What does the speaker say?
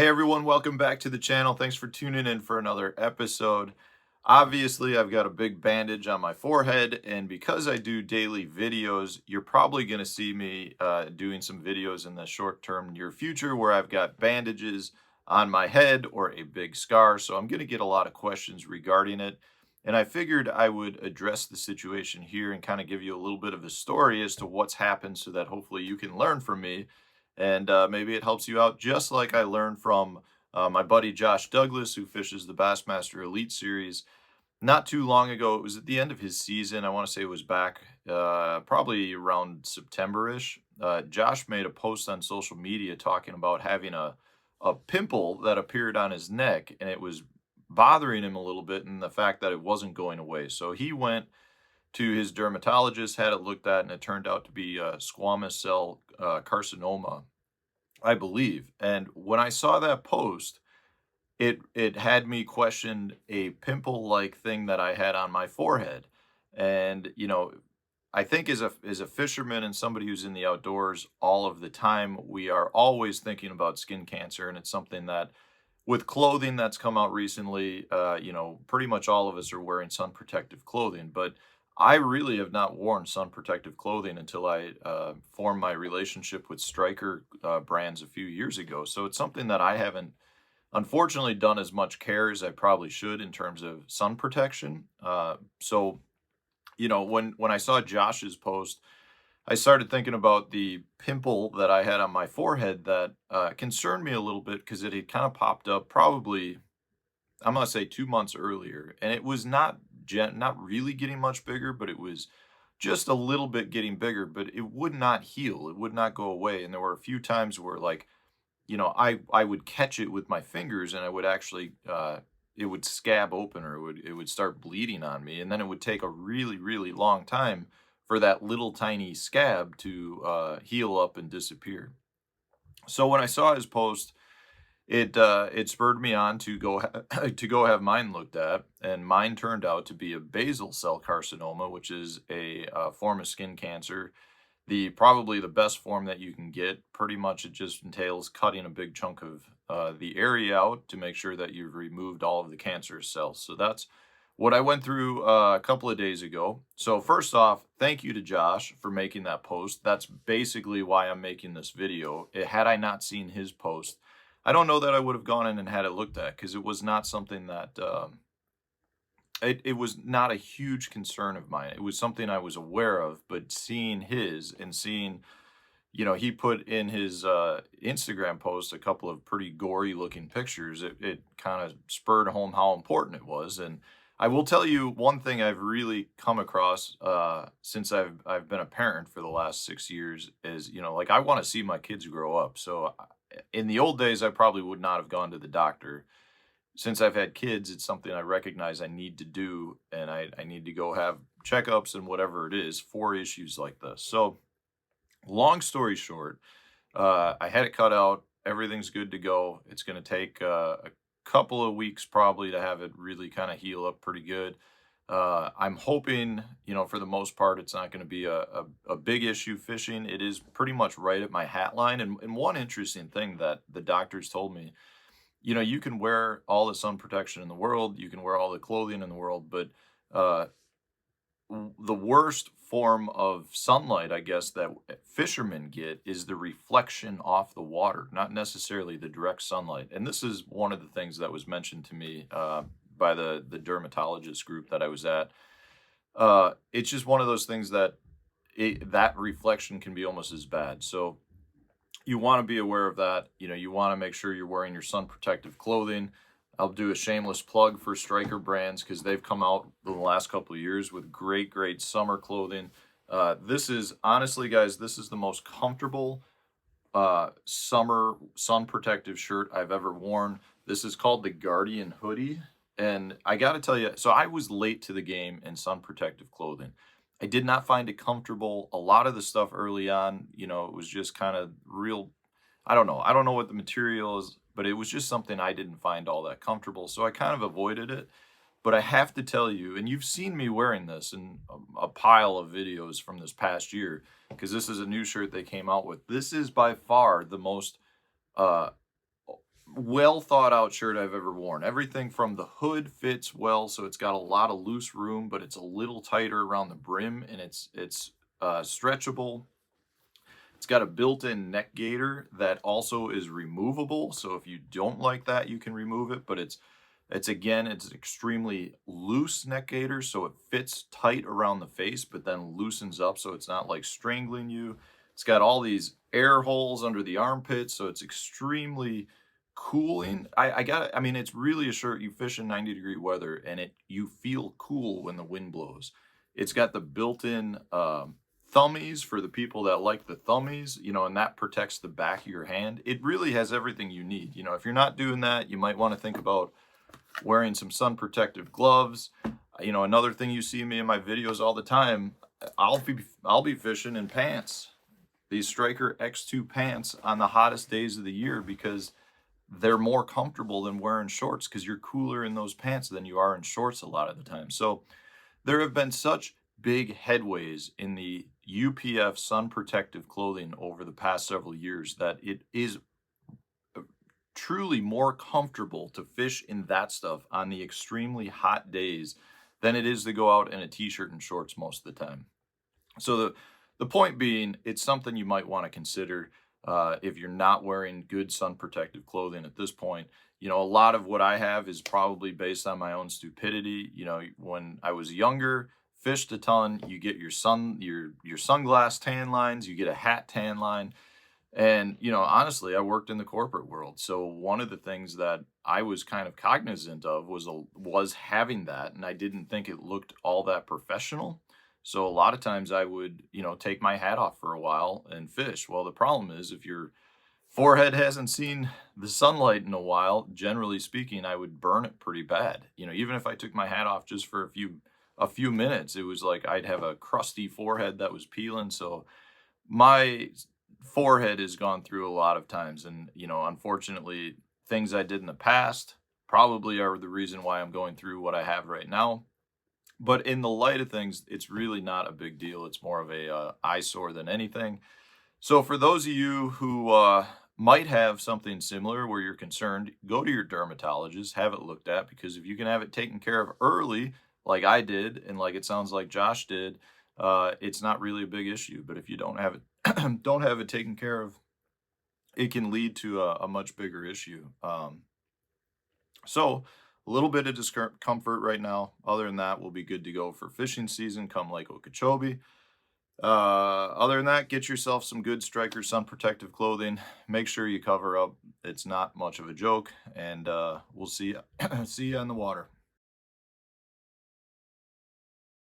Hey everyone, welcome back to the channel. Thanks for tuning in for another episode. Obviously, I've got a big bandage on my forehead, and because I do daily videos, you're probably going to see me doing some videos in the short term near future where I've got bandages on my head or a big scar. So I'm going to get a lot of questions regarding it. And I figured I would address the situation here and kind of give you a little bit of a story as to what's happened so that hopefully you can learn from me and maybe it helps you out just like I learned from my buddy Josh Douglas, who fishes the Bassmaster Elite Series not too long ago. It was at the end of his season. I want to say it was back probably around September-ish. Josh made a post on social media talking about having a pimple that appeared on his neck, and it was bothering him a little bit, and the fact that it wasn't going away. So he went to his dermatologist, had it looked at, and it turned out to be squamous cell carcinoma, I believe. And when I saw that post, it had me question a pimple-like thing that I had on my forehead. And I think as a fisherman and somebody who's in the outdoors all of the time, we are always thinking about skin cancer, and it's something that with clothing that's come out recently, pretty much all of us are wearing sun protective clothing, but I really have not worn sun protective clothing until I formed my relationship with Striker brands a few years ago. So it's something that I haven't, unfortunately, done as much care as I probably should in terms of sun protection. When I saw Josh's post, I started thinking about the pimple that I had on my forehead that concerned me a little bit because it had kind of popped up probably, I'm gonna say 2 months earlier, and it was not really getting much bigger, but it was just a little bit getting bigger, but it would not heal. It would not go away, and there were a few times where, like, I would catch it with my fingers, and I would actually, it would scab open, or it would start bleeding on me, and then it would take a really, really long time for that little tiny scab to heal up and disappear. So when I saw his post, it spurred me on to to go have mine looked at, and mine turned out to be a basal cell carcinoma, which is a form of skin cancer, the probably the best form that you can get. Pretty much, it just entails cutting a big chunk of the area out to make sure that you've removed all of the cancerous cells. So that's what I went through a couple of days ago. So first off, thank you to Josh for making that post. That's basically why I'm making this video. Had I not seen his post, I don't know that I would have gone in and had it looked at, because it was not something that it was not a huge concern of mine. It was something I was aware of, but seeing his and seeing, he put in his Instagram post a couple of pretty gory looking pictures. It kind of spurred home how important it was. And I will tell you one thing I've really come across since I've been a parent for the last 6 years is, like, I want to see my kids grow up. So in the old days, I probably would not have gone to the doctor. Since I've had kids, it's something I recognize I need to do, and I need to go have checkups and whatever it is for issues like this. So, long story short, I had it cut out. Everything's good to go. It's going to take a couple of weeks probably to have it really kind of heal up pretty good. I'm hoping, for the most part, it's not going to be a big issue fishing. It is pretty much right at my hat line. And one interesting thing that the doctors told me, you can wear all the sun protection in the world, you can wear all the clothing in the world, but uh, the worst form of sunlight, I guess, that fishermen get is the reflection off the water, not necessarily the direct sunlight. And this is one of the things that was mentioned to me by the dermatologist group that I was at. It's just one of those things that that reflection can be almost as bad. So you want to be aware of that. You want to make sure you're wearing your sun protective clothing. I'll do a shameless plug for Striker brands because they've come out in the last couple of years with great, great summer clothing. This is honestly, guys, this is the most comfortable summer sun protective shirt I've ever worn. This is called the Guardian Hoodie. And I got to tell you, so I was late to the game in sun protective clothing. I did not find it comfortable. A lot of the stuff early on, it was just kind of real. I don't know. I don't know what the material is, but it was just something I didn't find all that comfortable. So I kind of avoided it. But I have to tell you, and you've seen me wearing this in a pile of videos from this past year, because this is a new shirt they came out with. This is by far the most uh, well thought out shirt I've ever worn. Everything from the hood fits well, so it's got a lot of loose room, but it's a little tighter around the brim, and it's stretchable. It's got a built-in neck gaiter that also is removable, so if you don't like that, you can remove it, but it's again, it's an extremely loose neck gaiter, so it fits tight around the face, but then loosens up so it's not like strangling you. It's got all these air holes under the armpits, so it's extremely cooling. I mean, it's really a shirt you fish in 90-degree weather and you feel cool when the wind blows. It's got the built-in thummies for the people that like the thummies, and that protects the back of your hand. It really has everything you need. If you're not doing that, you might want to think about wearing some sun protective gloves. Another thing you see me in my videos all the time, I'll be fishing in pants. These Striker X2 pants on the hottest days of the year because they're more comfortable than wearing shorts because you're cooler in those pants than you are in shorts a lot of the time. So there have been such big headways in the UPF sun protective clothing over the past several years that it is truly more comfortable to fish in that stuff on the extremely hot days than it is to go out in a t-shirt and shorts most of the time. So the point being, it's something you might want to consider if you're not wearing good sun protective clothing at this point. A lot of what I have is probably based on my own stupidity. When I was younger, fished a ton, you get your sunglass tan lines, you get a hat tan line. And, honestly, I worked in the corporate world. So one of the things that I was kind of cognizant of was having that. And I didn't think it looked all that professional. So a lot of times I would, take my hat off for a while and fish. Well, the problem is if your forehead hasn't seen the sunlight in a while, generally speaking, I would burn it pretty bad. Even if I took my hat off just for a few minutes, it was like I'd have a crusty forehead that was peeling. So my forehead has gone through a lot of times, and unfortunately, things I did in the past probably are the reason why I'm going through what I have right now. But in the light of things, it's really not a big deal. It's more of a eyesore than anything. So for those of you who might have something similar where you're concerned, go to your dermatologist, have it looked at, because if you can have it taken care of early, like I did, and like it sounds like Josh did, it's not really a big issue. But if you don't have it don't have it taken care of, it can lead to a much bigger issue. So a little bit of discomfort right now. Other than that, we'll be good to go for fishing season come Lake Okeechobee. Other than that, get yourself some good Striker sun protective clothing. Make sure you cover up. It's not much of a joke, and we'll see you on the water.